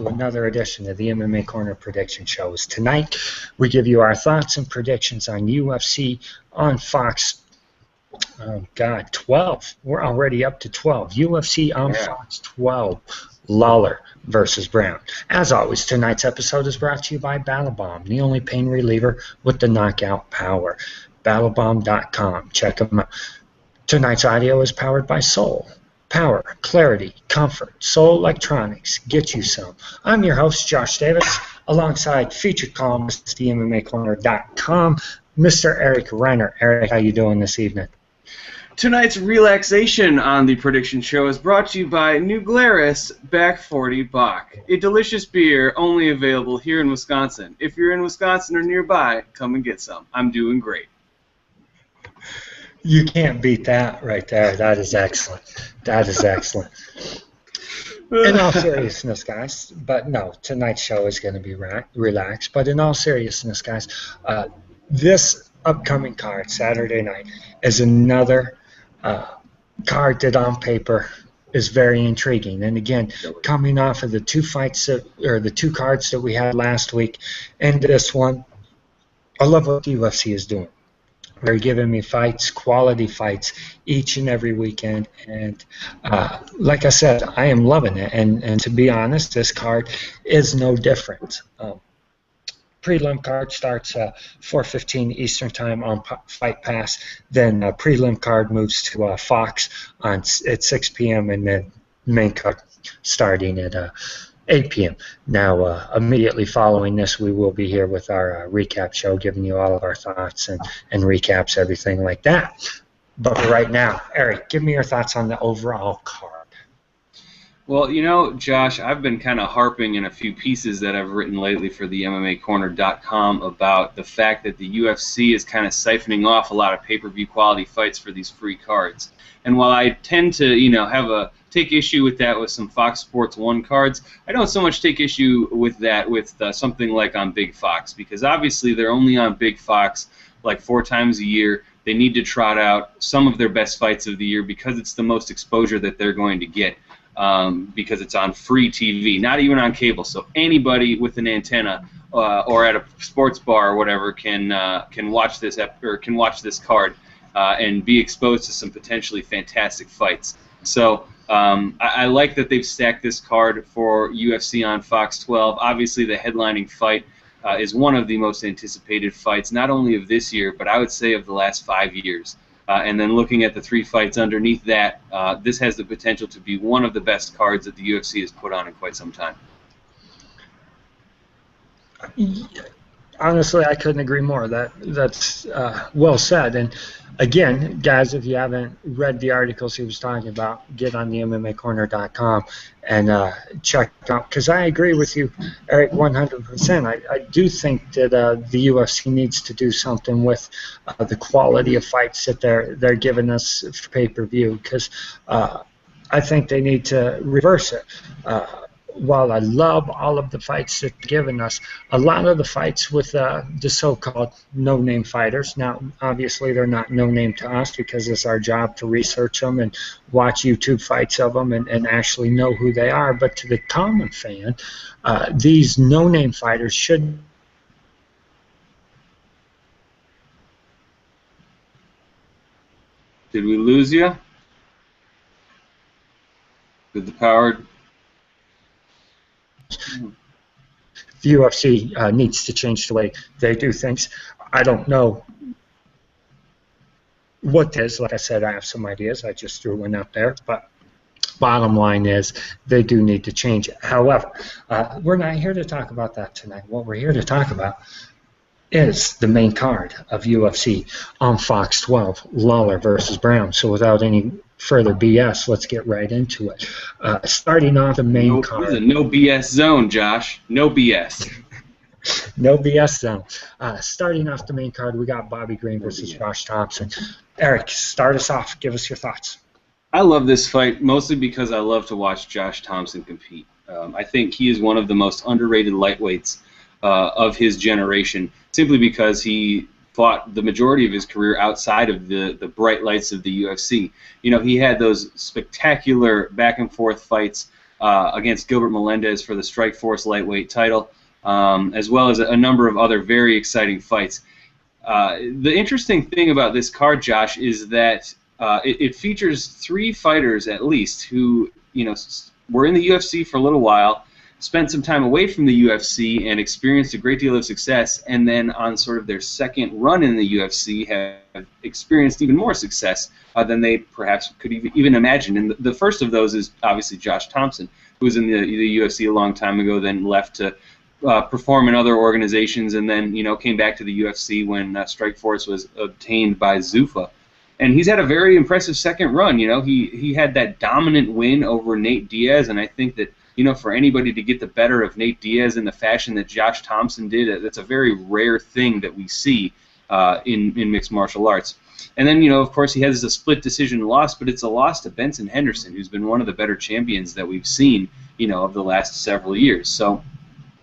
to another edition of the MMA Corner Prediction Shows. Tonight, we give you our thoughts and predictions on UFC on Fox. Oh, God, 12. We're already up to 12. UFC on Fox 12. Lawler versus Brown. As always, tonight's episode is brought to you by BattleBomb, the only pain reliever with the knockout power. BattleBomb.com. Check them out. Tonight's audio is powered by Soul. Power, clarity, comfort. Soul Electronics. Get you some. I'm your host, Josh Davis, alongside featured columnist, TheMMAcorner.com, Mr. Eric Reiner. Eric, how you doing this evening? Tonight's relaxation on the prediction show is brought to you by Nogueira's Back 40 Bach, a delicious beer only available here in Wisconsin. If you're in Wisconsin or nearby, come and get some. I'm doing great. You can't beat that right there. That is excellent. That is excellent. In all seriousness, guys, but no, tonight's show is going to be relaxed. But in all seriousness, guys, this upcoming card, Saturday night, is another card that on paper is very intriguing. And again, coming off of the two fights or the two cards that we had last week and this one, I love what the UFC is doing. They're giving me fights, quality fights, each and every weekend. And like I said, I am loving it. And to be honest, this card is no different. Prelim card starts 4:15 Eastern Time on Fight Pass. Then prelim card moves to Fox at 6 p.m. and then main card starting at 8 p.m. Now, immediately following this, we will be here with our recap show, giving you all of our thoughts and recaps, everything like that. But for right now, Eric, give me your thoughts on the overall card. Well, you know, Josh, I've been kind of harping in a few pieces that I've written lately for the MMAcorner.com about the fact that the UFC is kind of siphoning off a lot of pay-per-view quality fights for these free cards. And while I tend to, take issue with that with some Fox Sports 1 cards, I don't so much take issue with that with something like on Big Fox, because obviously they're only on Big Fox like 4 times a year. They need to trot out some of their best fights of the year because it's the most exposure that they're going to get. Because it's on free TV, not even on cable. So anybody with an antenna or at a sports bar or whatever can watch this can watch this card and be exposed to some potentially fantastic fights. So I like that they've stacked this card for UFC on Fox 12. Obviously, the headlining fight is one of the most anticipated fights, not only of this year, but I would say of the last 5 years. And then looking at the 3 fights underneath that, this has the potential to be one of the best cards that the UFC has put on in quite some time. Honestly, I couldn't agree more. That's well said. And again, guys, if you haven't read the articles he was talking about, get on the MMAcorner.com and check it out. Because I agree with you, Eric, 100%. I do think that the UFC needs to do something with the quality of fights that they're giving us for pay-per-view. Because I think they need to reverse it. While I love all of the fights that they're giving us, a lot of the fights with the so-called no-name fighters, now obviously they're not no-name to us because it's our job to research them and watch YouTube fights of them and actually know who they are, but to the common fan, these no-name fighters should... Did we lose you? Did the power... The UFC needs to change the way they do things. I don't know what it is. Like I said, I have some ideas. I just threw one out there. But bottom line is they do need to change it. However, we're not here to talk about that tonight. What we're here to talk about is the main card of UFC on Fox 12, Lawler versus Brown. So without any further BS, let's get right into it. Starting off the main card. It's a no BS zone, Josh. No BS. No BS zone. Starting off the main card, we got Bobby Green versus Josh Thompson. Eric, start us off. Give us your thoughts. I love this fight mostly because I love to watch Josh Thompson compete. I think he is one of the most underrated lightweights of his generation, simply because he fought the majority of his career outside of the bright lights of the UFC. You know, he had those spectacular back-and-forth fights against Gilbert Melendez for the Strikeforce lightweight title, as well as a number of other very exciting fights. The interesting thing about this card, Josh, is that it features 3 fighters at least who, were in the UFC for a little while, spent some time away from the UFC and experienced a great deal of success, and then on sort of their second run in the UFC have experienced even more success than they perhaps could even imagine. And the first of those is obviously Josh Thompson, who was in the UFC a long time ago, then left to perform in other organizations, and then came back to the UFC when Strikeforce was obtained by Zuffa. And he's had a very impressive second run. He had that dominant win over Nate Diaz, and I think that for anybody to get the better of Nate Diaz in the fashion that Josh Thompson did, that's a very rare thing that we see in mixed martial arts. And then, of course, he has a split decision loss, but it's a loss to Benson Henderson, who's been one of the better champions that we've seen, of the last several years. So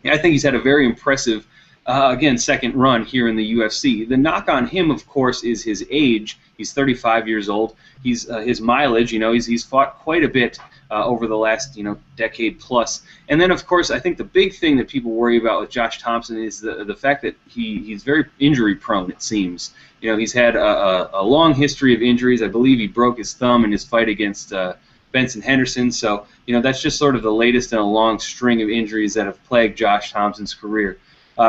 I think he's had a very impressive, again, second run here in the UFC. The knock on him, of course, is his age. He's 35 years old. He's his mileage. He's fought quite a bit over the last decade plus. And then, of course, I think the big thing that people worry about with Josh Thompson is the fact that he's very injury prone. It seems. He's had a long history of injuries. I believe he broke his thumb in his fight against Benson Henderson. So that's just sort of the latest in a long string of injuries that have plagued Josh Thompson's career.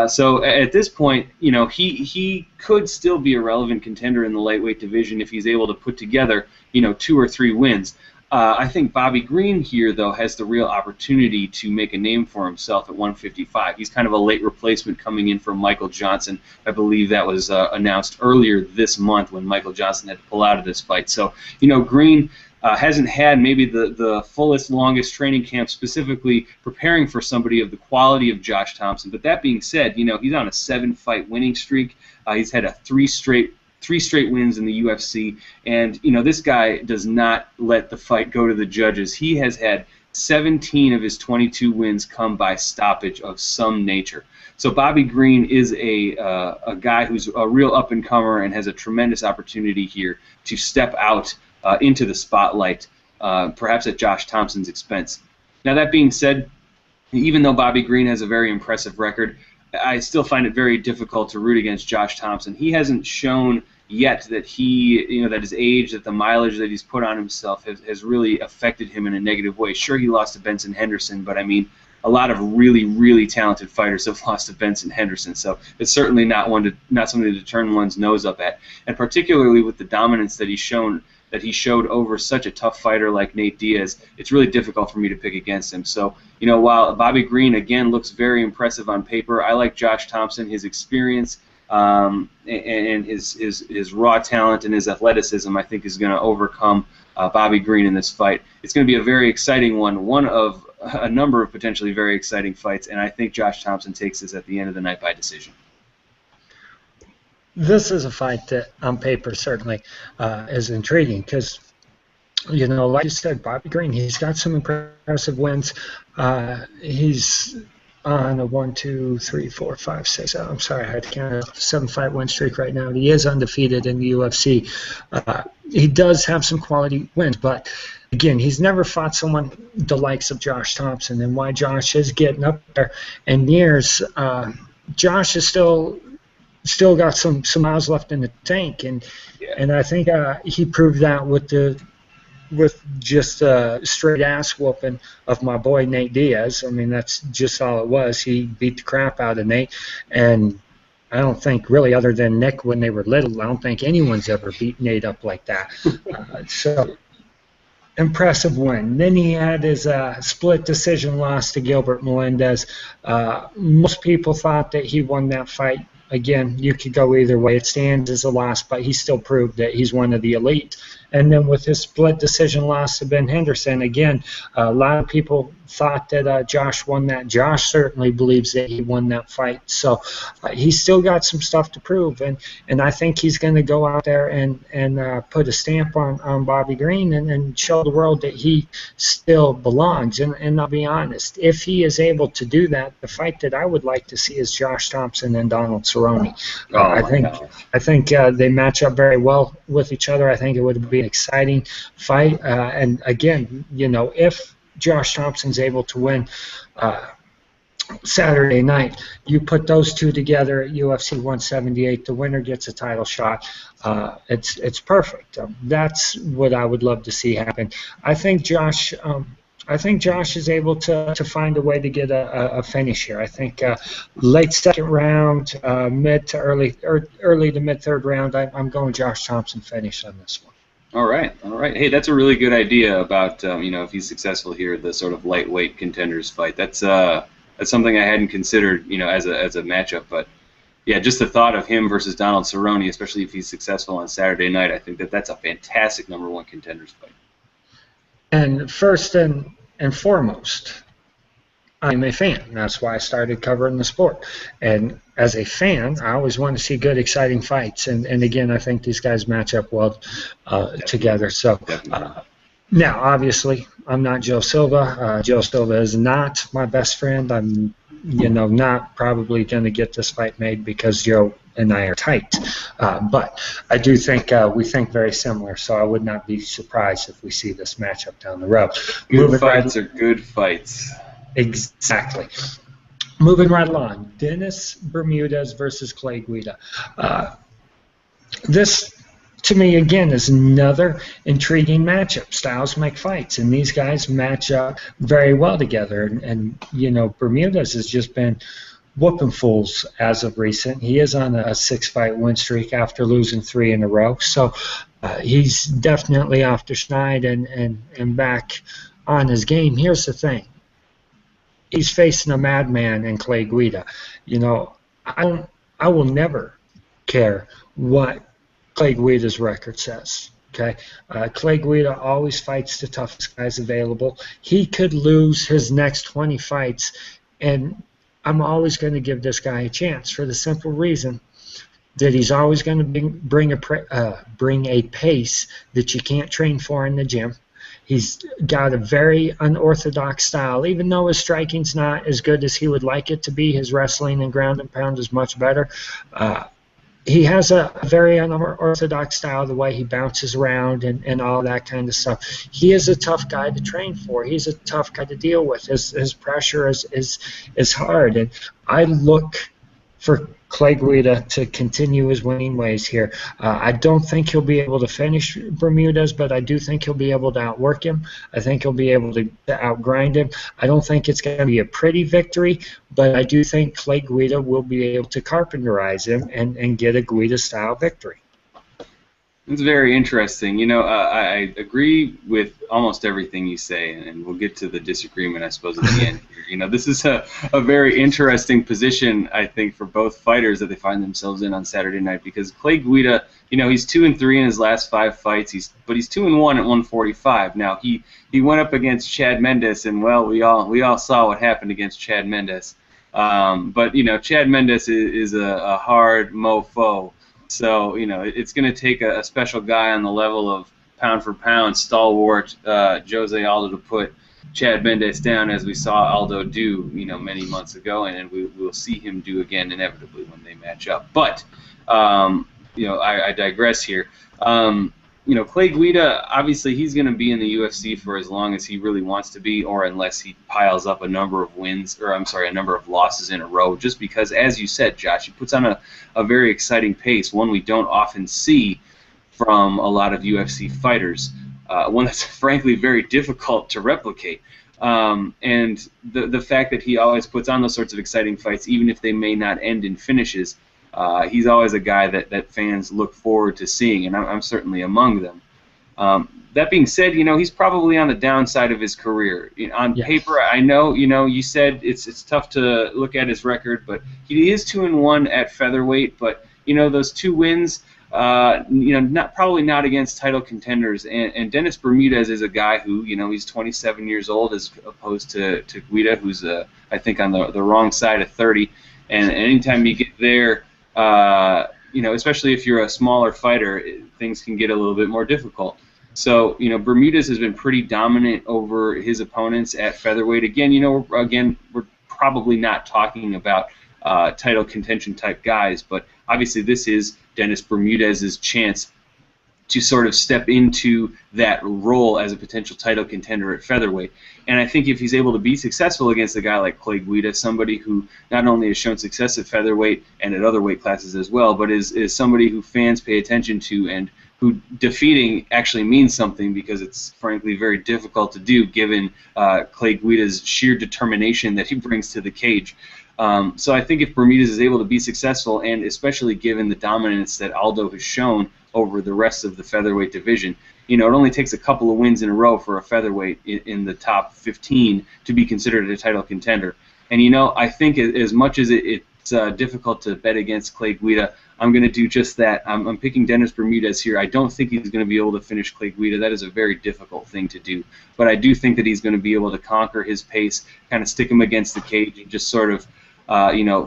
So at this point, he could still be a relevant contender in the lightweight division if he's able to put together, 2 or 3 wins. I think Bobby Green here, though, has the real opportunity to make a name for himself at 155. He's kind of a late replacement coming in for Michael Johnson. I believe that was announced earlier this month when Michael Johnson had to pull out of this fight. So, Green hasn't had maybe the fullest, longest training camp specifically preparing for somebody of the quality of Josh Thompson. But that being said, he's on a 7-fight winning streak. He's had 3 straight wins in the UFC, and this guy does not let the fight go to the judges. He has had 17 of his 22 wins come by stoppage of some nature. So Bobby Green is a guy who's a real up-and-comer and has a tremendous opportunity here to step out into the spotlight, perhaps at Josh Thompson's expense. Now, that being said, even though Bobby Green has a very impressive record, I still find it very difficult to root against Josh Thompson. He hasn't shown yet that that his age, that the mileage that he's put on himself has really affected him in a negative way. Sure, he lost to Benson Henderson, but I mean, a lot of really, really talented fighters have lost to Benson Henderson, so it's certainly not something to turn one's nose up at. And particularly with the dominance that he showed over such a tough fighter like Nate Diaz, it's really difficult for me to pick against him. So, while Bobby Green, again, looks very impressive on paper, I like Josh Thompson, his experience, and his raw talent and his athleticism, I think, is going to overcome Bobby Green in this fight. It's going to be a very exciting one of a number of potentially very exciting fights, and I think Josh Thompson takes this at the end of the night by decision. This is a fight that, on paper, certainly is intriguing because, like you said, Bobby Green, he's got some impressive wins. He's on a 1, 2, 3, 4, 5, 6. I'm sorry, I had to count a 7-fight win streak right now. He is undefeated in the UFC. He does have some quality wins, but again, he's never fought someone the likes of Josh Thompson, and why Josh is getting up there in years. Josh is still got some miles left in the tank, and I think he proved that with just a straight ass whooping of my boy Nate Diaz. I mean, that's just all it was. He beat the crap out of Nate, and I don't think really, other than Nick when they were little, I don't think anyone's ever beat Nate up like that. So impressive win. Then he had his split decision loss to Gilbert Melendez. Most people thought that he won that fight. Again, you could go either way. It stands as a loss, but he still proved that he's one of the elite. And then with his split decision loss to Ben Henderson, again, a lot of people thought that Josh won that. Josh certainly believes that he won that fight. So he's still got some stuff to prove. And I think he's going to go out there and put a stamp on Bobby Green and show the world that he still belongs. And I'll be honest, if he is able to do that, the fight that I would like to see is Josh Thompson and Donald Cerrone. I think they match up very well with each other. I think it would be an exciting fight. And again, if Josh Thompson's able to win Saturday night, you put those two together at UFC 178, the winner gets a title shot. It's perfect. That's what I would love to see happen. I think Josh is able to find a way to get a finish here. I think late second round, mid to early to mid third round, I'm going Josh Thompson finish on this one. All right. Hey, that's a really good idea about if he's successful here, the sort of lightweight contenders fight. That's something I hadn't considered, as a matchup. But yeah, just the thought of him versus Donald Cerrone, especially if he's successful on Saturday night, I think that's a fantastic #1 contenders fight. And first and foremost, I'm a fan. That's why I started covering the sport. And as a fan, I always want to see good, exciting fights. And again, I think these guys match up well together. So now, obviously, I'm not Joe Silva. Joe Silva is not my best friend. I'm, not probably going to get this fight made because Joe and I are tight. But I do think we think very similar, so I would not be surprised if we see this matchup down the road. Good fights are good fights. Exactly. Moving right along, Dennis Bermudez versus Clay Guida. This, to me, again, is another intriguing matchup. Styles make fights, and these guys match up very well together. And Bermudez has just been whooping fools as of recent. He is on a 6-fight win streak after losing 3 in a row. So he's definitely off the schneid and back on his game. Here's the thing. He's facing a madman in Clay Guida. I will never care what Clay Guida's record says. Okay, Clay Guida always fights the toughest guys available. He could lose his next 20 fights, and I'm always going to give this guy a chance for the simple reason that he's always going to bring a pace that you can't train for in the gym. He's got a very unorthodox style. Even though his striking's not as good as he would like it to be, his wrestling and ground and pound is much better. He has a very unorthodox style, the way he bounces around and all that kind of stuff. He is a tough guy to train for. He's a tough guy to deal with. His pressure is hard. And I look for Clay Guida to continue his winning ways here. I don't think he'll be able to finish Bermudez, but I do think he'll be able to outwork him. I think he'll be able to outgrind him. I don't think it's going to be a pretty victory, but I do think Clay Guida will be able to carpenterize him and get a Guida-style victory. It's very interesting. I agree with almost everything you say, and we'll get to the disagreement, I suppose, at the end here. This is a very interesting position, I think, for both fighters that they find themselves in on Saturday night, because Clay Guida, he's 2-3 in his last 5 fights, but he's 2-1 at 145. Now, he went up against Chad Mendes, and, well, we all saw what happened against Chad Mendes. But, Chad Mendes is a hard mofo. So, it's going to take a special guy on the level of pound-for-pound stalwart Jose Aldo to put Chad Mendes down, as we saw Aldo do, many months ago, and we'll see him do again inevitably when they match up. But, I digress here. Clay Guida, obviously, he's going to be in the UFC for as long as he really wants to be, or unless he piles up a number of a number of losses in a row, just because, as you said, Josh, he puts on a very exciting pace, one we don't often see from a lot of UFC fighters, one that's frankly very difficult to replicate. And the fact that he always puts on those sorts of exciting fights, even if they may not end in finishes, he's always a guy that fans look forward to seeing, and I'm certainly among them. That being said, he's probably on the downside of his career. On paper, I know, you said it's tough to look at his record, but he is 2-1 at featherweight. But those 2 wins, probably not against title contenders. And Dennis Bermudez is a guy who, he's 27 years old as opposed to Guida, who's I think on the wrong side of 30. And anytime you get there, especially if you're a smaller fighter, things can get a little bit more difficult. So, Bermudez has been pretty dominant over his opponents at featherweight. Again, we're probably not talking about title contention type guys, but obviously this is Dennis Bermudez's chance to sort of step into that role as a potential title contender at featherweight. And I think if he's able to be successful against a guy like Clay Guida, somebody who not only has shown success at featherweight and at other weight classes as well, but is somebody who fans pay attention to and who defeating actually means something, because it's frankly very difficult to do given Clay Guida's sheer determination that he brings to the cage. So I think if Bermudez is able to be successful, and especially given the dominance that Aldo has shown over the rest of the featherweight division, it only takes a couple of wins in a row for a featherweight in the top 15 to be considered a title contender. And I think as much as it's difficult to bet against Clay Guida, I'm going to do just that. I'm picking Dennis Bermudez here. I don't think he's going to be able to finish Clay Guida. That is a very difficult thing to do. But I do think that he's going to be able to conquer his pace, kind of stick him against the cage, and just sort of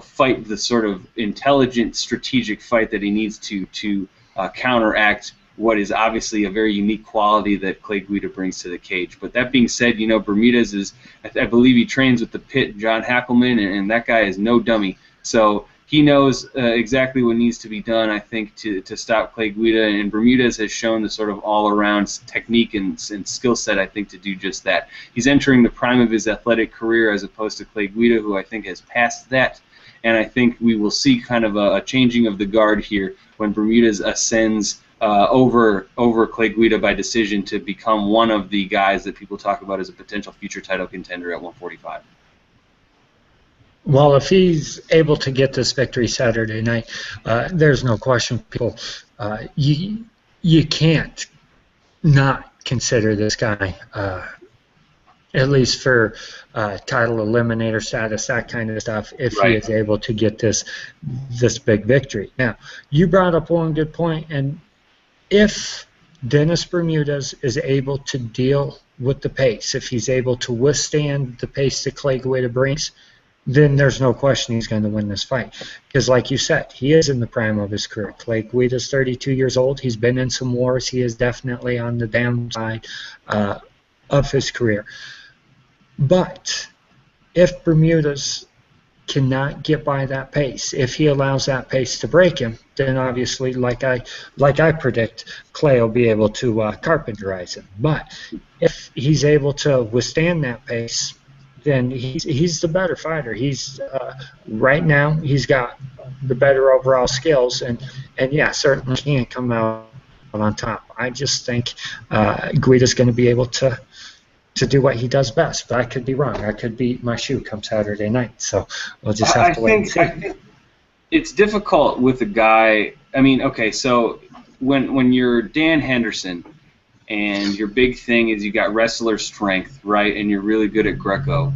fight the sort of intelligent, strategic fight that he needs to counteract what is obviously a very unique quality that Clay Guida brings to the cage. But that being said, Bermudez is, I believe he trains with the Pit, John Hackelman, and that guy is no dummy. So he knows exactly what needs to be done, I think, to stop Clay Guida, and Bermudez has shown the sort of all-around technique and skill set, I think, to do just that. He's entering the prime of his athletic career as opposed to Clay Guida, who I think has passed that, and I think we will see kind of a changing of the guard here when Bermudez ascends over Clay Guida by decision to become one of the guys that people talk about as a potential future title contender at 145. Well, if he's able to get this victory Saturday night, there's no question, people. You can't not consider this guy, at least for title eliminator status, that kind of stuff, if he is able to get this big victory. Now, you brought up one good point, and if Dennis Bermudez is able to deal with the pace, if he's able to withstand the pace that Clay Guida brings, then there's no question he's going to win this fight. Because like you said, he is in the prime of his career. Clay Guida's 32 years old. He's been in some wars. He is definitely on the downside of his career. But if Bermudez cannot get by that pace, if he allows that pace to break him, then obviously, like I predict, Clay will be able to carpenterize him. But if he's able to withstand that pace, then he's the better fighter. He's right now he's got the better overall skills, and yeah, certainly can't come out on top. I just think Guida's going to be able to do what he does best, but I could be wrong. I could be my shoe come Saturday night, so we'll just have to wait and see. I think it's difficult with a guy. I mean, okay, so when you're Dan Henderson, and your big thing is you got wrestler strength, right, and you're really good at Greco,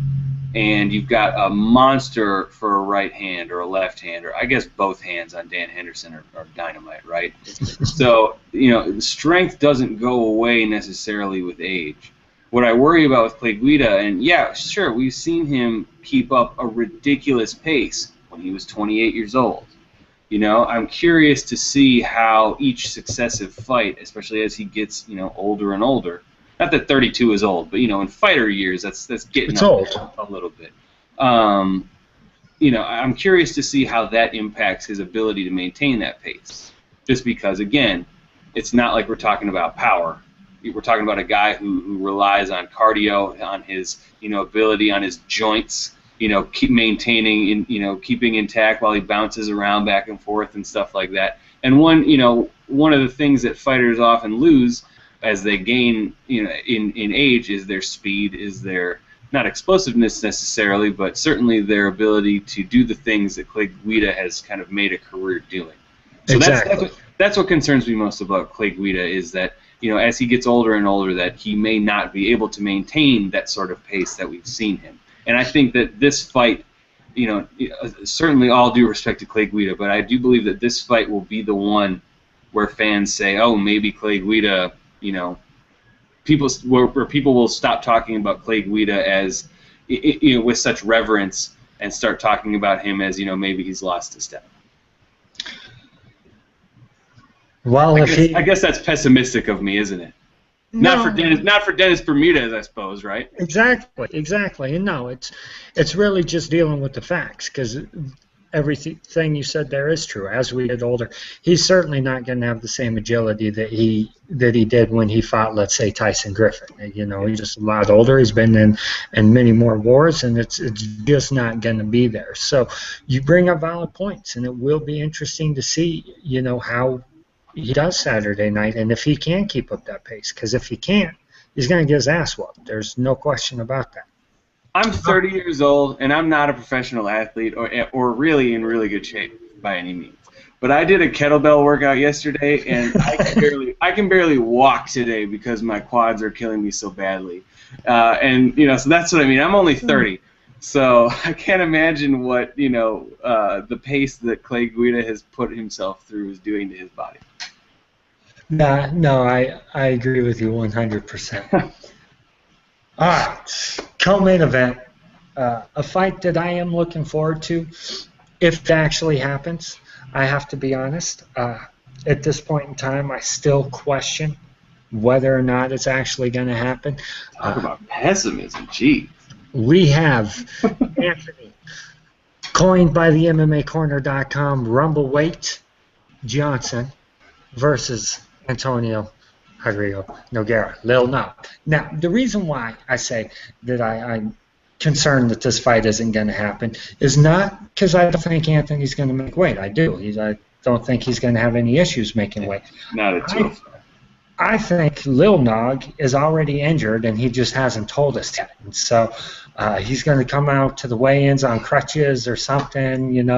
and you've got a monster for a right hand or a left hand, or I guess both hands on Dan Henderson are dynamite, right? So, strength doesn't go away necessarily with age. What I worry about with Clay Guida, and yeah, sure, we've seen him keep up a ridiculous pace when he was 28 years old. I'm curious to see how each successive fight, especially as he gets, older and older. Not that 32 is old, but in fighter years, that's getting it's old a little bit. I'm curious to see how that impacts his ability to maintain that pace. Just because, again, it's not like we're talking about power. We're talking about a guy who relies on cardio, on his ability, on his joints. Keep maintaining, keeping intact while he bounces around back and forth and stuff like that. And one of the things that fighters often lose as they gain, in age is their speed, is their, not explosiveness necessarily, but certainly their ability to do the things that Clay Guida has kind of made a career doing. So exactly. That's what concerns me most about Clay Guida, is that, as he gets older and older, that he may not be able to maintain that sort of pace that we've seen him. And I think that this fight, certainly all due respect to Clay Guida, but I do believe that this fight will be the one where fans say, oh, maybe Clay Guida, where people will stop talking about Clay Guida as, with such reverence, and start talking about him as, maybe he's lost a step. Well, I guess that's pessimistic of me, isn't it? No. Not for Dennis Bermudez, I suppose, right? Exactly. And no, it's really just dealing with the facts, because everything you said there is true. As we get older, he's certainly not going to have the same agility that he did when he fought, let's say, Tyson Griffin. He's just a lot older. He's been in many more wars, and it's just not going to be there. So you bring up valid points, and it will be interesting to see, how he does Saturday night, and if he can keep up that pace. Because if he can't, he's going to get his ass whooped. There's no question about that. I'm 30 years old, and I'm not a professional athlete or really in really good shape by any means. But I did a kettlebell workout yesterday, and I can barely walk today because my quads are killing me so badly. So that's what I mean. I'm only 30, so I can't imagine what the pace that Clay Guida has put himself through is doing to his body. No, I agree with you 100%. All right, co-main event, a fight that I am looking forward to, if it actually happens. I have to be honest. At this point in time, I still question whether or not it's actually going to happen. Talk about pessimism, gee. We have Anthony, coined by the MMAcorner.com, Rumbleweight Johnson versus Antonio Nogueira, Lil Nog. Now, the reason why I say that I'm concerned that this fight isn't going to happen is not because I don't think Anthony's going to make weight. I do. I don't think he's going to have any issues making weight. Not at all. I think Lil Nog is already injured, and he just hasn't told us yet. And so he's going to come out to the weigh-ins on crutches or something.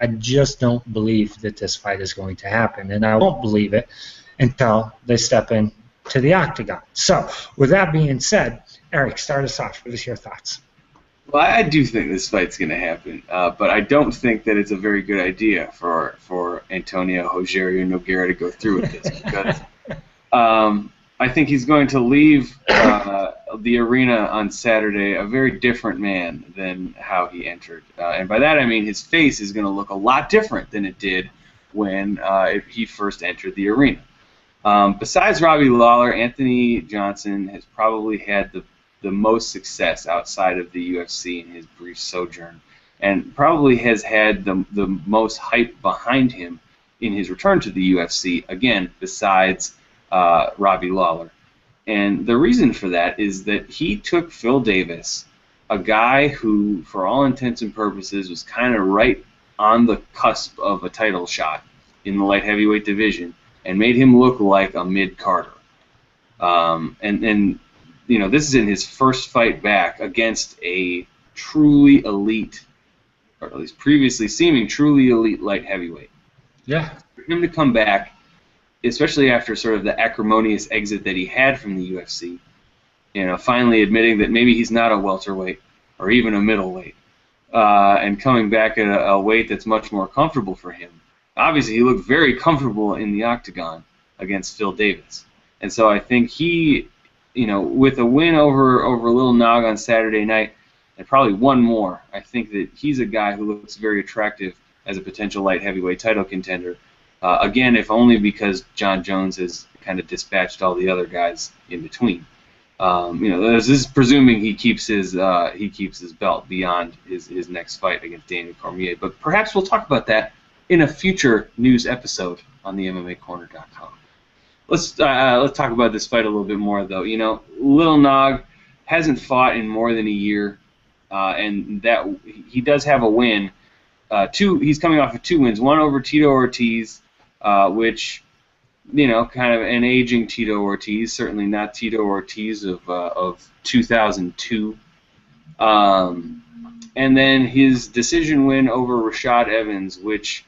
I just don't believe that this fight is going to happen, and I won't believe it until they step in to the octagon. So, with that being said, Eric, start us off. What is your thoughts? Well, I do think this fight's going to happen, but I don't think that it's a very good idea for Antonio Nogueira to go through with this because I think he's going to leave the arena on Saturday a very different man than how he entered. And by that I mean his face is going to look a lot different than it did when he first entered the arena. Besides Robbie Lawler, Anthony Johnson has probably had the most success outside of the UFC in his brief sojourn, and probably has had the most hype behind him in his return to the UFC, again, besides Robbie Lawler. And the reason for that is that he took Phil Davis, a guy who, for all intents and purposes, was kind of right on the cusp of a title shot in the light heavyweight division, and made him look like a mid-carder. And this is in his first fight back against a truly elite, or at least previously seeming truly elite light heavyweight. Yeah. For him to come back, especially after sort of the acrimonious exit that he had from the UFC, finally admitting that maybe he's not a welterweight or even a middleweight, and coming back at a weight that's much more comfortable for him. Obviously, he looked very comfortable in the octagon against Phil Davis. And so I think he, with a win over Lil Nog on Saturday night, and probably one more, I think that he's a guy who looks very attractive as a potential light heavyweight title contender. Again, if only because John Jones has kind of dispatched all the other guys in between. This is presuming he keeps his belt beyond his next fight against Daniel Cormier. But perhaps we'll talk about that in a future news episode on the MMAcorner.com. Let's talk about this fight a little bit more, though. Lil Nog hasn't fought in more than a year, and that he does have a win. He's coming off of 2 wins, one over Tito Ortiz, which, kind of an aging Tito Ortiz, certainly not Tito Ortiz of 2002. And then his decision win over Rashad Evans, which,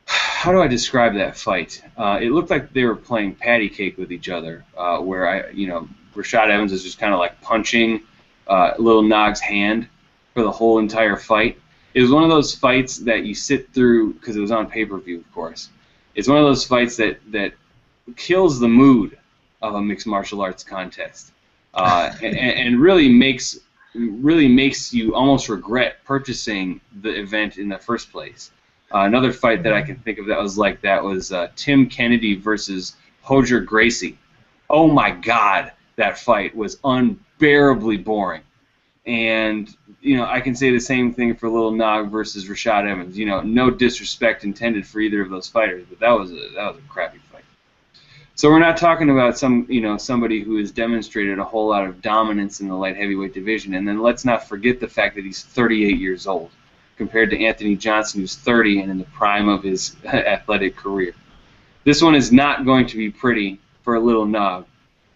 how do I describe that fight? It looked like they were playing patty cake with each other, where Rashad Evans is just kind of like punching Lil Nog's hand for the whole entire fight. It was one of those fights that you sit through because it was on pay-per-view, of course. It's one of those fights that kills the mood of a mixed martial arts contest, and really makes you almost regret purchasing the event in the first place. Another fight that I can think of that was like that was Tim Kennedy versus Roger Gracie. Oh my God, that fight was unbearably boring. And, you know, I can say the same thing for Little Nog versus Rashad Evans. You know, no disrespect intended for either of those fighters, but that was a crappy fight. So we're not talking about somebody who has demonstrated a whole lot of dominance in the light heavyweight division. And then let's not forget the fact that he's 38 years old compared to Anthony Johnson, who's 30 and in the prime of his athletic career. This one is not going to be pretty for Little Nog.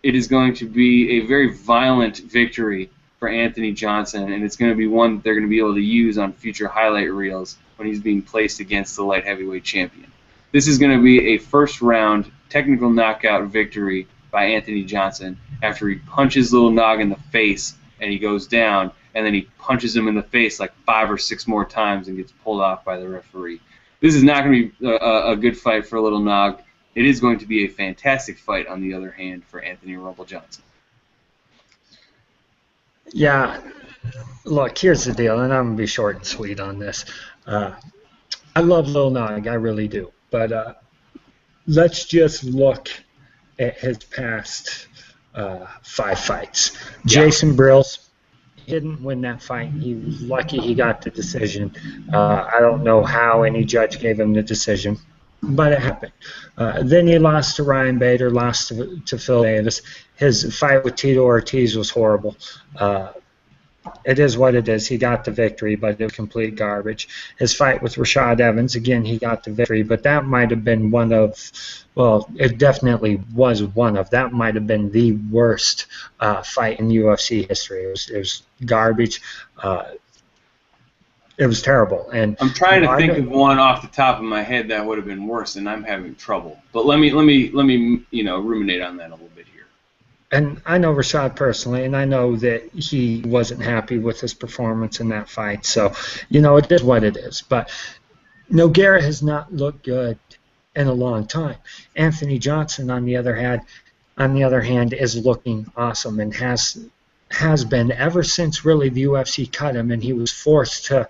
It is going to be a very violent victory for Anthony Johnson, and it's going to be one that they're going to be able to use on future highlight reels when he's being placed against the light heavyweight champion. This is going to be a first-round technical knockout victory by Anthony Johnson after he punches Little Nog in the face and he goes down, and then he punches him in the face like 5 or 6 more times and gets pulled off by the referee. This is not going to be a good fight for Little Nog. It is going to be a fantastic fight, on the other hand, for Anthony Rumble Johnson. Yeah, look, here's the deal, and I'm going to be short and sweet on this. I love Lil Nog, I really do. But let's just look at his past 5 fights. Yeah. Jason Brills didn't win that fight. He was lucky he got the decision. I don't know how any judge gave him the decision, but it happened. Then he lost to Ryan Bader, lost to Phil Davis. His fight with Tito Ortiz was horrible. It is what it is. He got the victory, but it was complete garbage. His fight with Rashad Evans, again, he got the victory, but that might have been one of, well, it definitely was one of, that might have been the worst fight in UFC history. It was garbage. It was terrible. And I'm trying to think of one off the top of my head that would have been worse, and I'm having trouble. But let me ruminate on that a little bit here. And I know Rashad personally, and I know that he wasn't happy with his performance in that fight. So, it is what it is. But Nogueira has not looked good in a long time. Anthony Johnson, on the other hand, is looking awesome and has been ever since really the UFC cut him and he was forced to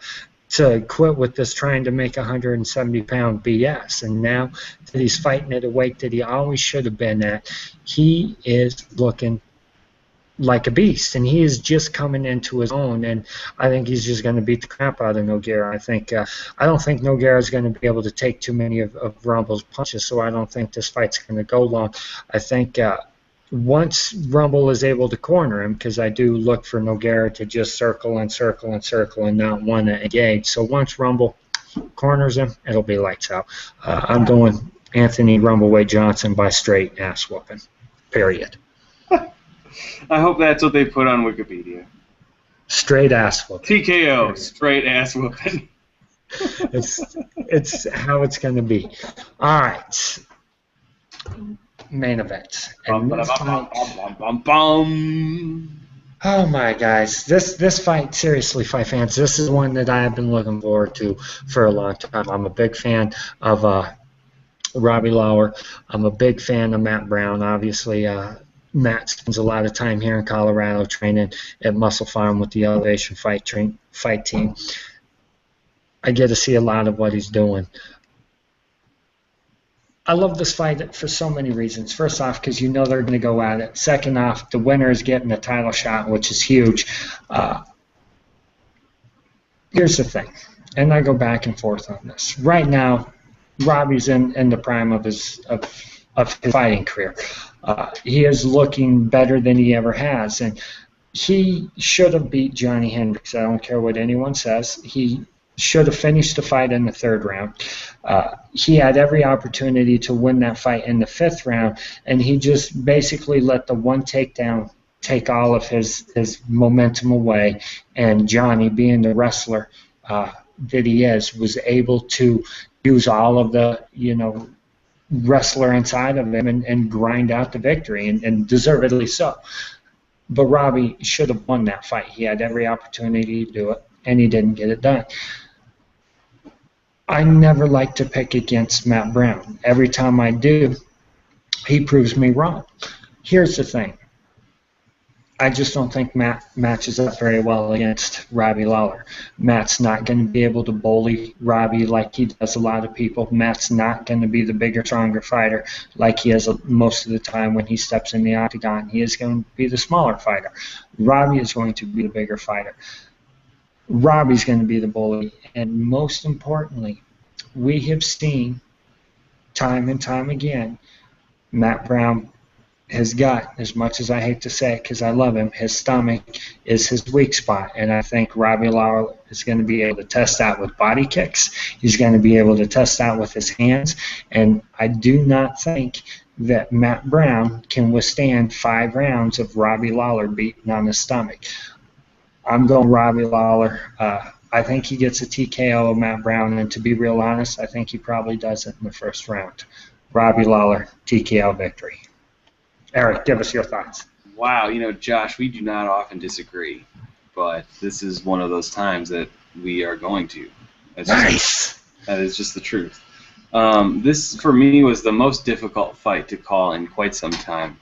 quit with this trying to make 170-pound BS. And now that he's fighting at a weight that he always should have been at, he is looking like a beast. And he is just coming into his own. And I think he's just going to beat the crap out of Nogueira. I don't think Nogueira is going to be able to take too many of Rumble's punches, so I don't think this fight's going to go long. I think once Rumble is able to corner him, because I do look for Nogueira to just circle and circle and circle and not want to engage. So once Rumble corners him, it'll be lights out. I'm going Anthony Rumbleweight Johnson by straight ass whooping. Period. I hope that's what they put on Wikipedia. Straight ass whooping. TKO, period. Straight ass whooping. It's how it's going to be. All right. Main event. And this fight, oh my guys, this fight, seriously, fight fans, this is one that I have been looking forward to for a long time. I'm a big fan of Robbie Lawler. I'm a big fan of Matt Brown. Obviously, Matt spends a lot of time here in Colorado training at Muscle Farm with the Elevation fight team. I get to see a lot of what he's doing. I love this fight for so many reasons. First off, because they're going to go at it. Second off, the winner is getting a title shot, which is huge. Here's the thing, and I go back and forth on this. Right now, Robbie's in the prime of his fighting career. He is looking better than he ever has, and he should have beat Johnny Hendricks. I don't care what anyone says. He should have finished the fight in the 3rd round. He had every opportunity to win that fight in the 5th round, and he just basically let the one takedown take all of his momentum away, and Johnny, being the wrestler that he is, was able to use all of the, wrestler inside of him and grind out the victory, and deservedly so. But Robbie should have won that fight. He had every opportunity to do it, and he didn't get it done. I never like to pick against Matt Brown. Every time I do, he proves me wrong. Here's the thing. I just don't think Matt matches up very well against Robbie Lawler. Matt's not going to be able to bully Robbie like he does a lot of people. Matt's not going to be the bigger, stronger fighter like he is most of the time when he steps in the octagon. He is going to be the smaller fighter. Robbie is going to be the bigger fighter. Robbie's going to be the bully. And most importantly, we have seen time and time again, Matt Brown has got, as much as I hate to say it because I love him, his stomach is his weak spot. And I think Robbie Lawler is going to be able to test out with body kicks. He's going to be able to test out with his hands. And I do not think that Matt Brown can withstand 5 rounds of Robbie Lawler beating on his stomach. I'm going Robbie Lawler. I think he gets a TKO of Matt Brown. And to be real honest, I think he probably does it in the first round. Robbie Lawler, TKO victory. Eric, give us your thoughts. Wow, Josh, we do not often disagree, but this is one of those times that we are going to. Nice. That is just the truth. This, for me, was the most difficult fight to call in quite some time.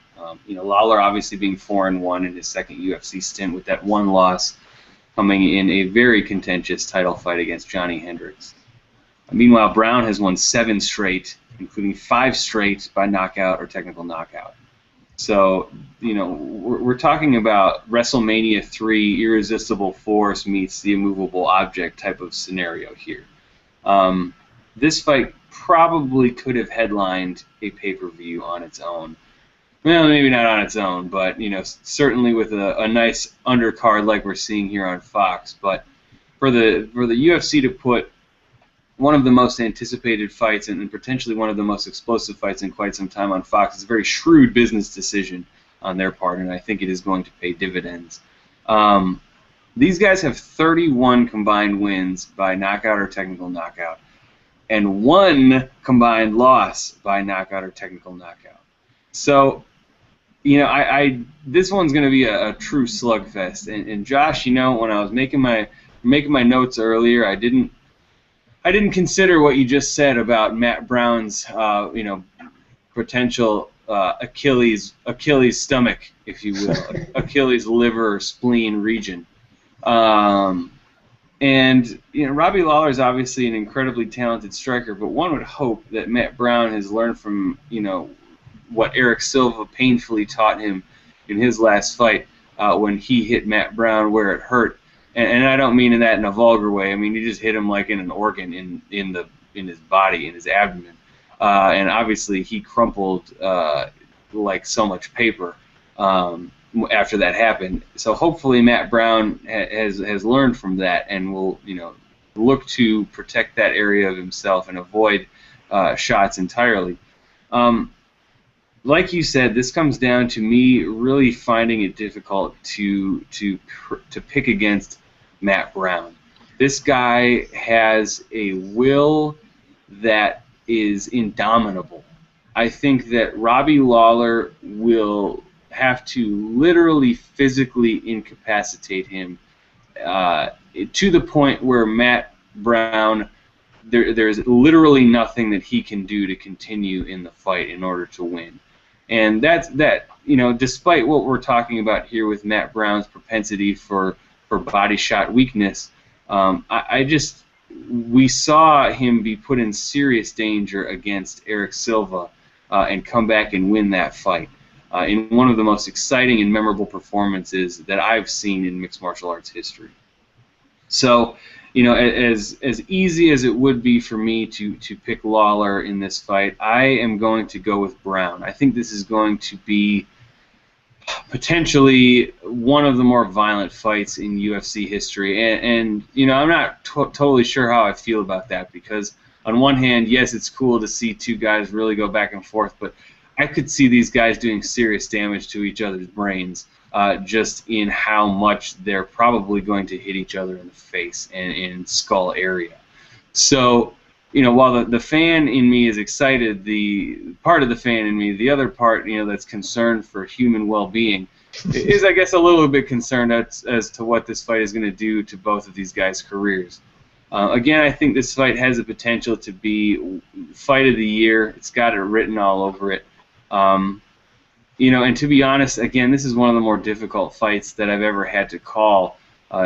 Lawler obviously being 4-1 in his second UFC stint with that one loss, coming in a very contentious title fight against Johnny Hendricks. Meanwhile, Brown has won 7 straight, including 5 straight by knockout or technical knockout. So, we're talking about WrestleMania 3, irresistible force meets the immovable object type of scenario here. This fight probably could have headlined a pay-per-view on its own. Well, maybe not on its own, but, certainly with a nice undercard like we're seeing here on Fox. But for the UFC to put one of the most anticipated fights and potentially one of the most explosive fights in quite some time on Fox is a very shrewd business decision on their part, and I think it is going to pay dividends. These guys have 31 combined wins by knockout or technical knockout, and 1 combined loss by knockout or technical knockout. So, this one's going to be a true slugfest. And Josh, when I was making my notes earlier, I didn't consider what you just said about Matt Brown's, potential Achilles stomach, if you will, Achilles liver or spleen region. Robbie Lawler is obviously an incredibly talented striker, but one would hope that Matt Brown has learned from, what Eric Silva painfully taught him in his last fight when he hit Matt Brown where it hurt. And I don't mean that in a vulgar way. I mean, he just hit him like in an organ in his body, in his abdomen. And obviously he crumpled like so much paper after that happened. So hopefully Matt Brown has learned from that and will look to protect that area of himself and avoid shots entirely. Like you said, this comes down to me really finding it difficult to pick against Matt Brown. This guy has a will that is indomitable. I think that Robbie Lawler will have to literally physically incapacitate him to the point where Matt Brown, there's literally nothing that he can do to continue in the fight in order to win. And despite what we're talking about here with Matt Brown's propensity for body shot weakness, we saw him be put in serious danger against Eric Silva and come back and win that fight in one of the most exciting and memorable performances that I've seen in mixed martial arts history. So, as easy as it would be for me to pick Lawler in this fight, I am going to go with Brown. I think this is going to be potentially one of the more violent fights in UFC history. And I'm not totally sure how I feel about that, because on one hand, yes, it's cool to see 2 guys really go back and forth, but I could see these guys doing serious damage to each other's brains just in how much they're probably going to hit each other in the face and in skull area. So, while the fan in me is excited, the part of the fan in me, the other part, that's concerned for human well-being, is, I guess, a little bit concerned as to what this fight is going to do to both of these guys' careers. Again, I think this fight has the potential to be fight of the year. It's got it written all over it. And to be honest, again, this is one of the more difficult fights that I've ever had to call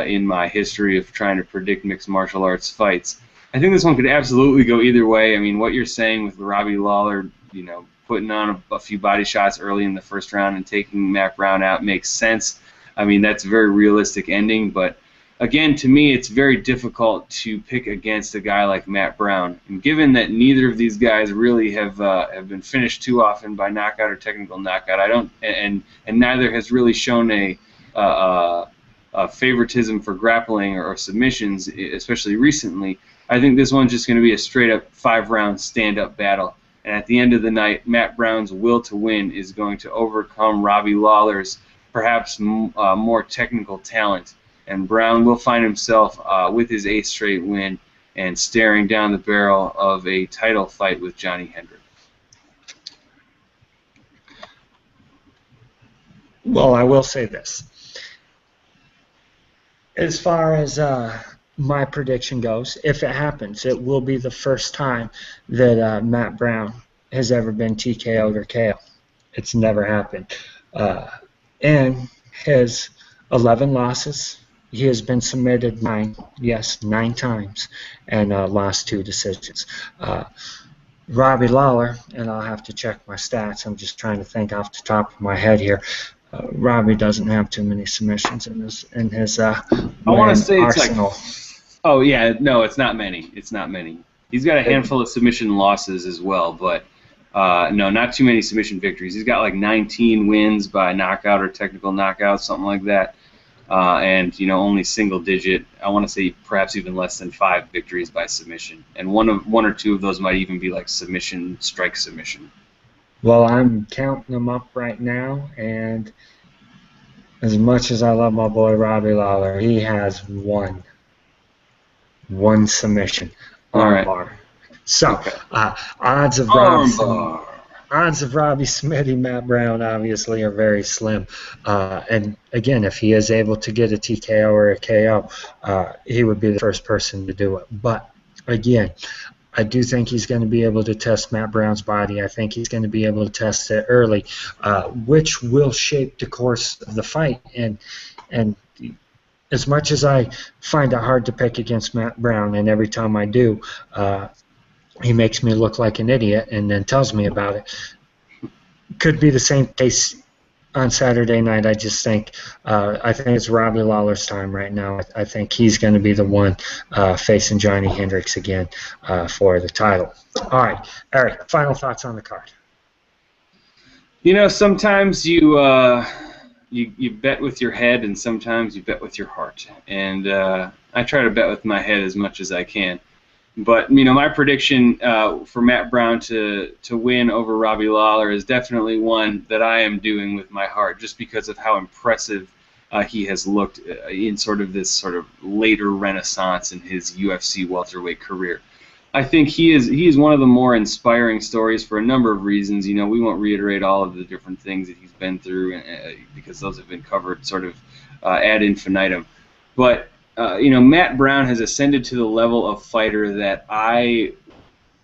in my history of trying to predict mixed martial arts fights. I think this one could absolutely go either way. I mean, what you're saying with Robbie Lawler, putting on a few body shots early in the first round and taking Matt Brown out makes sense. I mean, that's a very realistic ending, but again, to me, it's very difficult to pick against a guy like Matt Brown. And given that neither of these guys really have been finished too often by knockout or technical knockout, and neither has really shown a favoritism for grappling or submissions, especially recently. I think this one's just going to be a straight-up 5-round stand-up battle. And at the end of the night, Matt Brown's will to win is going to overcome Robbie Lawler's perhaps more technical talent. And Brown will find himself with his 8th straight win and staring down the barrel of a title fight with Johnny Hendrick. Well, I will say this. As far as my prediction goes, if it happens, it will be the first time that Matt Brown has ever been TKO'd or KO'd. It's never happened. And his 11 losses, he has been submitted 9 times, and lost 2 decisions. Robbie Lawler, and I'll have to check my stats. I'm just trying to think off the top of my head here. Robbie doesn't have too many submissions in his I want to say arsenal. It's like, oh yeah, no, it's not many. It's not many. He's got a handful of submission losses as well, but no, not too many submission victories. He's got like 19 wins by knockout or technical knockout, something like that. And only single digit. I want to say perhaps even less than 5 victories by submission, and one or two of those might even be like submission, strike submission. Well, I'm counting them up right now, and as much as I love my boy Robbie Lawler, he has one submission, armbar. So okay. Odds of Robbie submitting Matt Brown obviously are very slim. And again, if he is able to get a TKO or a KO, he would be the first person to do it. But again, I do think he's going to be able to test Matt Brown's body. I think he's going to be able to test it early, which will shape the course of the fight. And as much as I find it hard to pick against Matt Brown, and every time I do, he makes me look like an idiot and then tells me about it. Could be the same case on Saturday night. I just think it's Robbie Lawler's time right now. I think he's going to be the one facing Johnny Hendricks again for the title. All right, Eric, final thoughts on the card. Sometimes you bet with your head, and sometimes you bet with your heart. And I try to bet with my head as much as I can. But my prediction for Matt Brown to win over Robbie Lawler is definitely one that I am doing with my heart, just because of how impressive he has looked in this sort of later renaissance in his UFC welterweight career. I think he is one of the more inspiring stories for a number of reasons. We won't reiterate all of the different things that he's been through because those have been covered sort of ad infinitum. But Matt Brown has ascended to the level of fighter that I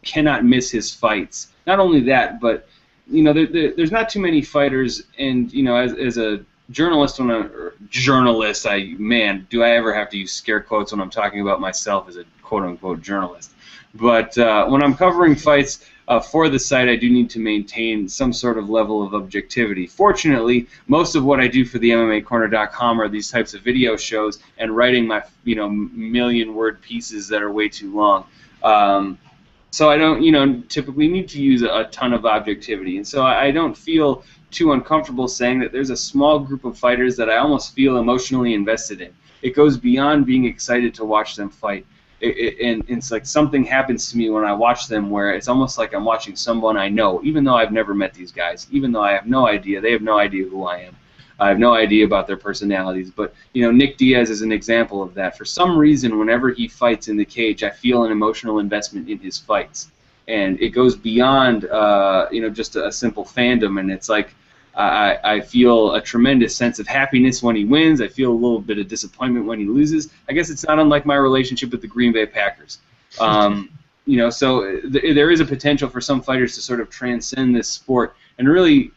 cannot miss his fights. Not only that, but there's not too many fighters, and as a journalist, do I ever have to use scare quotes when I'm talking about myself as a quote-unquote journalist. But when I'm covering fights for the site, I do need to maintain some sort of level of objectivity. Fortunately, most of what I do for the MMAcorner.com are these types of video shows and writing my million-word pieces that are way too long. So I don't typically need to use a ton of objectivity, and so I don't feel too uncomfortable saying that there's a small group of fighters that I almost feel emotionally invested in. It goes beyond being excited to watch them fight. And it's like something happens to me when I watch them where it's almost like I'm watching someone I know, even though I've never met these guys, even though I have no idea, they have no idea who I am. I have no idea about their personalities. But, Nick Diaz is an example of that. For some reason, whenever he fights in the cage, I feel an emotional investment in his fights. And it goes beyond, just a simple fandom. And it's like I feel a tremendous sense of happiness when he wins. I feel a little bit of disappointment when he loses. I guess it's not unlike my relationship with the Green Bay Packers. So there is a potential for some fighters to sort of transcend this sport and really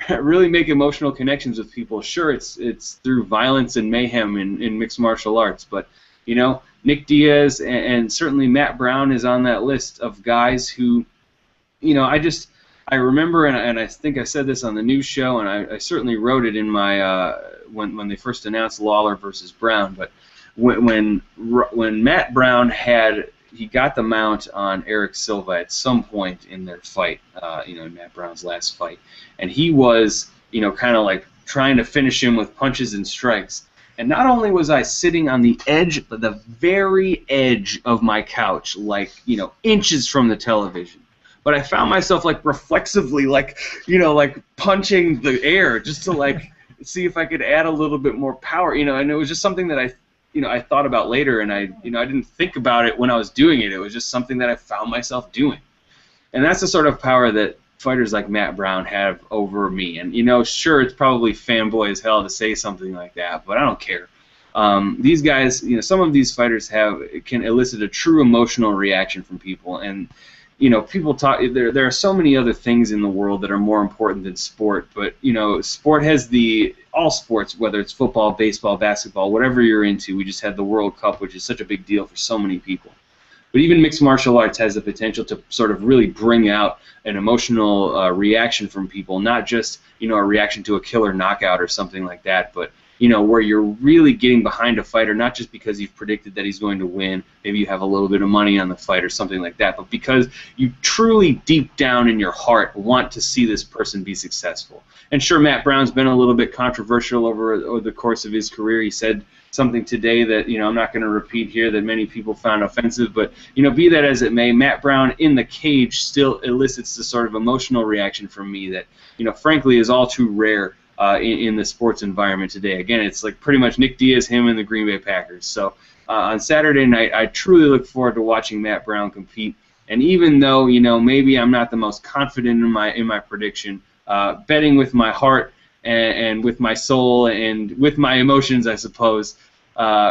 really make emotional connections with people. Sure, it's through violence and mayhem in mixed martial arts, but you know, Nick Diaz and certainly Matt Brown is on that list of guys who, you know, I remember, and I think I said this on the news show, and I certainly wrote it in my when they first announced Lawler versus Brown, but when Matt Brown he got the mount on Eric Silva at some point in their fight, you know, in Matt Brown's last fight, and he was, you know, kind of like trying to finish him with punches and strikes. And not only was I sitting on the edge, but the very edge of my couch, like, you know, inches from the television, but I found myself like reflexively, like, you know, like punching the air just to like see if I could add a little bit more power, you know. And it was just something that I thought about later, and I didn't think about it when I was doing it. It was just something that I found myself doing, and that's the sort of power that fighters like Matt Brown have over me. And you know, sure, it's probably fanboy as hell to say something like that, but I don't care. These guys, you know, some of these fighters can elicit a true emotional reaction from people, and you know, people talk. There are so many other things in the world that are more important than sport, but you know, sport has all sports, whether it's football, baseball, basketball, whatever you're into. We just had the World Cup, which is such a big deal for so many people. But even mixed martial arts has the potential to sort of really bring out an emotional reaction from people, not just, you know, a reaction to a killer knockout or something like that, but you know, where you're really getting behind a fighter, not just because you've predicted that he's going to win, maybe you have a little bit of money on the fight or something like that, but because you truly deep down in your heart want to see this person be successful. And sure, Matt Brown's been a little bit controversial over the course of his career. He said something today that, you know, I'm not going to repeat here, that many people found offensive, but, you know, be that as it may, Matt Brown in the cage still elicits the sort of emotional reaction from me that, you know, frankly is all too rare in the sports environment today. Again, it's like pretty much Nick Diaz, him, and the Green Bay Packers. So on Saturday night, I truly look forward to watching Matt Brown compete. And even though, you know, maybe I'm not the most confident in my prediction, betting with my heart and with my soul and with my emotions, I suppose,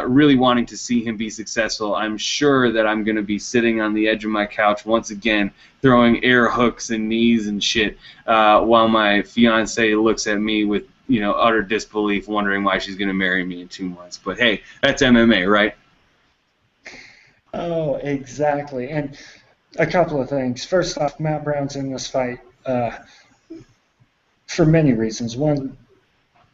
really wanting to see him be successful, I'm sure that I'm going to be sitting on the edge of my couch once again, throwing air hooks and knees and shit, while my fiance looks at me with, you know, utter disbelief, wondering why she's going to marry me in 2 months. But hey, that's MMA, right? Oh, exactly. And a couple of things. First off, Matt Brown's in this fight for many reasons. One,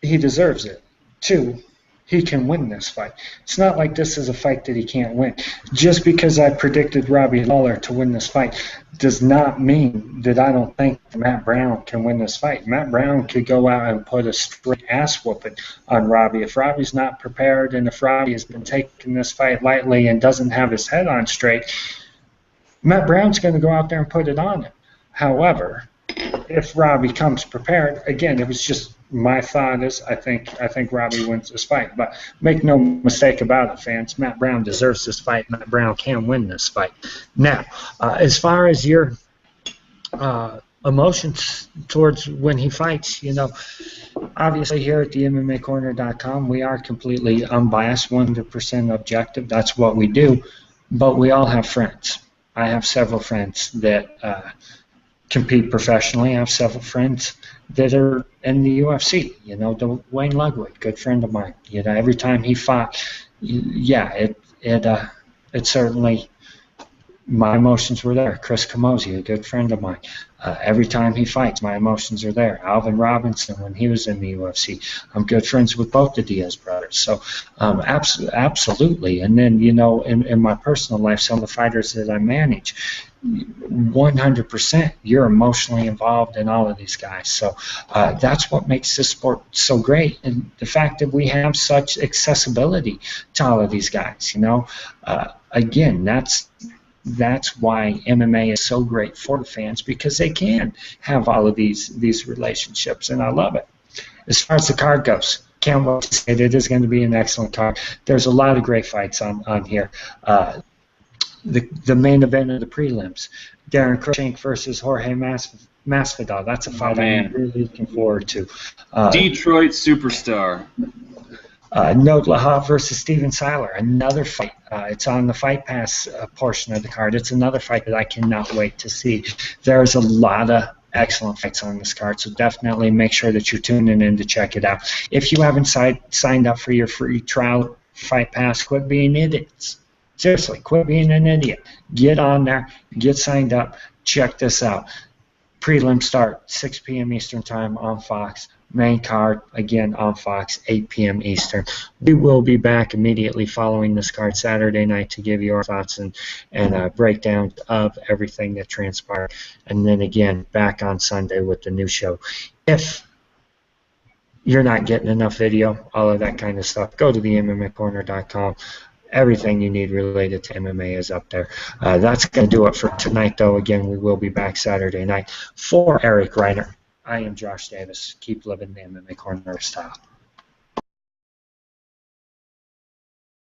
he deserves it. Two, he can win this fight. It's not like this is a fight that he can't win. Just because I predicted Robbie Lawler to win this fight does not mean that I don't think Matt Brown can win this fight. Matt Brown could go out and put a straight ass whooping on Robbie. If Robbie's not prepared and if Robbie has been taking this fight lightly and doesn't have his head on straight, Matt Brown's going to go out there and put it on him. However, if Robbie comes prepared, again, it was just my thought is I think Robbie wins this fight. But make no mistake about it, fans, Matt Brown deserves this fight. Matt Brown can win this fight. Now, as far as your emotions towards when he fights, you know, obviously here at the MMAcorner.com, we are completely unbiased, 100% objective. That's what we do. But we all have friends. I have several friends that compete professionally. I have several friends that are in the UFC. You know, Wayne Ludwig, good friend of mine. You know, every time he fought, yeah, it certainly, my emotions were there. Chris Camozzi, a good friend of mine. Every time he fights, my emotions are there. Alvin Robinson, when he was in the UFC, I'm good friends with both the Diaz brothers. So, absolutely. And then, you know, in my personal life, some of the fighters that I manage, 100%, you're emotionally involved in all of these guys. So that's what makes this sport so great, and the fact that we have such accessibility to all of these guys. You know, again, that's why MMA is so great for the fans, because they can have all of these relationships, and I love it. As far as the card goes, can't wait to say that it is going to be an excellent card. There's a lot of great fights on here. The main event of the prelims, Darren Cruikshank versus Jorge Masvidal. That's a fight I'm really looking forward to. Detroit superstar. Nogueira versus Steven Siler, another fight. It's on the Fight Pass portion of the card. It's another fight that I cannot wait to see. There's a lot of excellent fights on this card. So definitely make sure that you're tuning in to check it out. If you haven't signed up for your free trial Fight Pass, quit being idiots. Seriously, quit being an idiot. Get on there, get signed up, check this out. Prelim start 6 p.m. Eastern Time on Fox. Main card, again, on Fox, 8 p.m. Eastern. We will be back immediately following this card Saturday night to give you our thoughts and a breakdown of everything that transpired. And then, again, back on Sunday with the new show. If you're not getting enough video, all of that kind of stuff, go to the MMAcorner.com. Everything you need related to MMA is up there. That's going to do it for tonight, though. Again, we will be back Saturday night. For Eric Reiner, I am Josh Davis. Keep living the MMA Corner style.